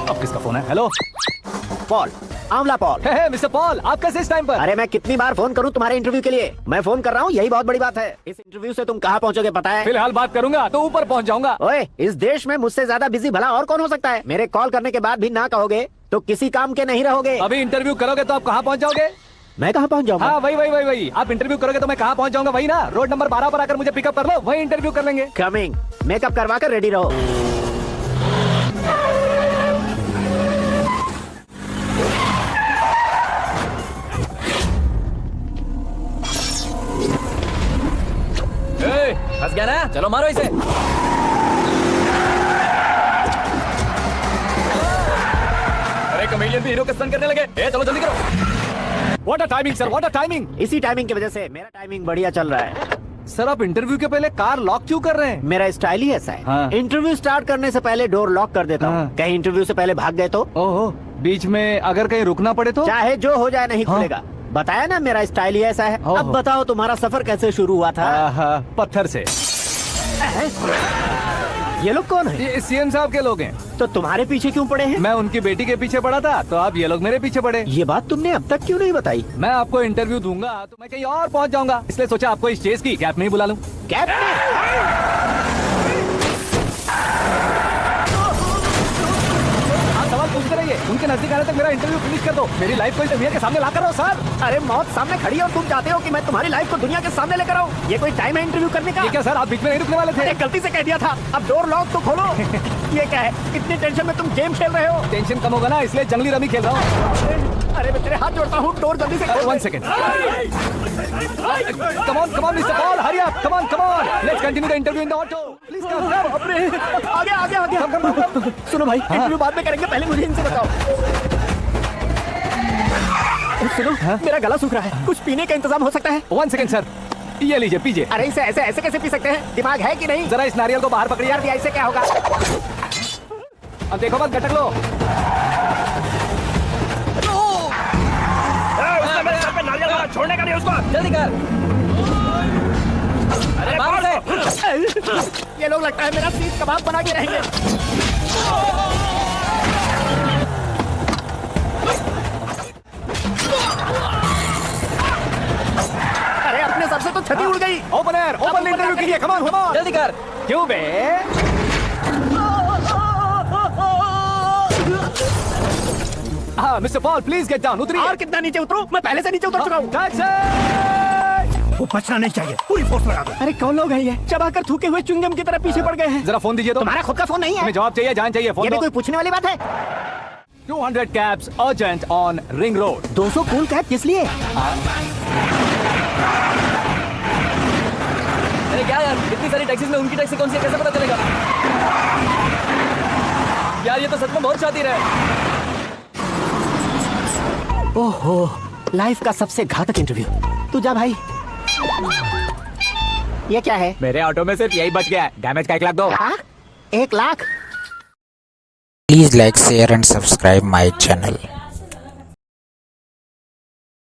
अब किसका फोन है? हेलो पॉल, आंवला पॉल। मिस्टर पॉल, आप कैसे इस टाइम पर? अरे मैं कितनी बार फोन करूं तुम्हारे इंटरव्यू के लिए? मैं फोन कर रहा हूं, यही बहुत बड़ी बात है। इस इंटरव्यू से तुम कहां पहुंचोगे पता है? फिलहाल बात करूंगा तो ऊपर पहुंच जाऊंगा। ओए, इस देश में मुझसे ज्यादा बिजी भला और कौन हो सकता है? मेरे कॉल करने के बाद भी ना कहोगे तो किसी काम के नहीं रहोगे। अभी इंटरव्यू करोगे तो आप कहाँ पहुंच जाओगे? मैं कहां पहुंच जाऊंगा? हाँ वही। आप इंटरव्यू करोगे तो मैं कहाँ पहुंच जाऊंगा? वही ना, रोड नंबर 12 पर आकर मुझे पिकअप कर लो, वही इंटरव्यू कर लेंगे। कमिंग। मेकअप करवा कर रेडी रहो। फंस गया ना, चलो मारो इसे। अरे कमेडियन भी हीरो का स्टंट करने लगे। चलो जल्दी करो। What a timing sir, what a timing. इसी टाइमिंग की वजह से मेरा टाइमिंग बढ़िया चल रहा है। सर आप इंटरव्यू के पहले कार लॉक क्यों कर रहे हैं? मेरा स्टाइल ही ऐसा है। हाँ। इंटरव्यू स्टार्ट करने से पहले डोर लॉक कर देता हूँ। हाँ। कहीं इंटरव्यू से पहले भाग गए तो? ओहो, बीच में अगर कहीं रुकना पड़े तो? चाहे जो हो जाए नहीं हाँ। खुलेगा। बताया ना मेरा स्टाइल ही ऐसा है। ओहो। अब बताओ तुम्हारा सफर कैसे शुरू हुआ था? पत्थर से। ये लोग कौन है? ये सीएम साहब के लोग हैं। तो तुम्हारे पीछे क्यों पड़े हैं? मैं उनकी बेटी के पीछे पड़ा था तो अब ये लोग मेरे पीछे पड़े। ये बात तुमने अब तक क्यों नहीं बताई? मैं आपको इंटरव्यू दूंगा तो मैं कहीं और पहुंच जाऊंगा, इसलिए सोचा आपको इस चेस की गैप में ही बुला लूं। कैप में? आप सवाल पूछते रहिए, उनके नजदीक आने तक मेरा इंटरव्यू फिनिश कर दो। मेरी लाइफ को इस दुनिया के सामने ला कर रहो सर। अरे मौत सामने खड़ी है और तुम चाहते हो कि मैं तुम्हारी लाइफ को दुनिया के सामने लेकर आऊं? ये कोई टाइम है इंटरव्यू करने का? ये क्या सर, आप बीच में नहीं रुकने वाले थे? अरे गलती से कह दिया था। अब डोर लॉक तो खोलो। ये क्या है? इतनी टेंशन में तुम गेम खेल रहे हो? टेंशन कम होगा ना, इसलिए जंगली रमी खेल रहा हूँ। अरे मैं तेरे हाथ जोड़ता हूँ, डोर जल्दी से खोल। 1 second. Come on, Mr. Paul, hurry up. Come on. Let's continue the interview in the auto. Please come. अरे आगे। सुनो भाई, इंटरव्यू बाद में करेंगे, पहले मुझे इनसे बताओ। सुनो, मेरा गला सूख रहा है, कुछ पीने का इंतजाम हो सकता है? 1 सेकंड सर, ये लीजिए पीजिए। अरे इसे ऐसे कैसे पी सकते हैं? दिमाग है कि नहीं? जरा इस नारियल को बाहर पकड़िए। यार ऐसे क्या होगा? अब देखो मत, गटक लो। छोड़ने का नहीं उसको। जल्दी कर। अरे बाहर से। ये लोग लगता है मेरा सीख कबाब बना के रहेंगे। अरे अपने सर से तो छती उड़ गई। ओपन इंटरव्यू के लिए। कम ऑन जल्दी कर। क्यों बे? हाँ mister Paul, please get down. उतरिए। और कितना नीचे उतरूं? मैं पहले से नीचे उतर चुका हूँ। टैक्सी! वो बचना नहीं चाहिए, पूरी फोर्स लगा दो। अरे कौन लोग हैं ये? चबाकर थूके हुए च्युइंगम की तरह पीछे पड़ गए हैं। जरा फोन दीजिए तो। तुम्हारा खुद का फोन नहीं है? हमें जवाब चाहिए, जान चाहिए। फोन ये भी दो। कोई पूछने वाली बात है? 200 cabs urgent on Ring Road. 200 cool cab किस लिए? अरे क्या यार, इतनी सारी टैक्सीज में उनकी टैक्सी कौन सी है, कैसे पता चलेगा? यार ये तो सच में बहुत शातिर है। ओहो, लाइफ का सबसे घातक इंटरव्यू। तू जा भाई। ये क्या है? मेरे ऑटो में सिर्फ यही बच गया है। डैमेज का 1 लाख दो। 1 lakh? Please like, share and subscribe my channel.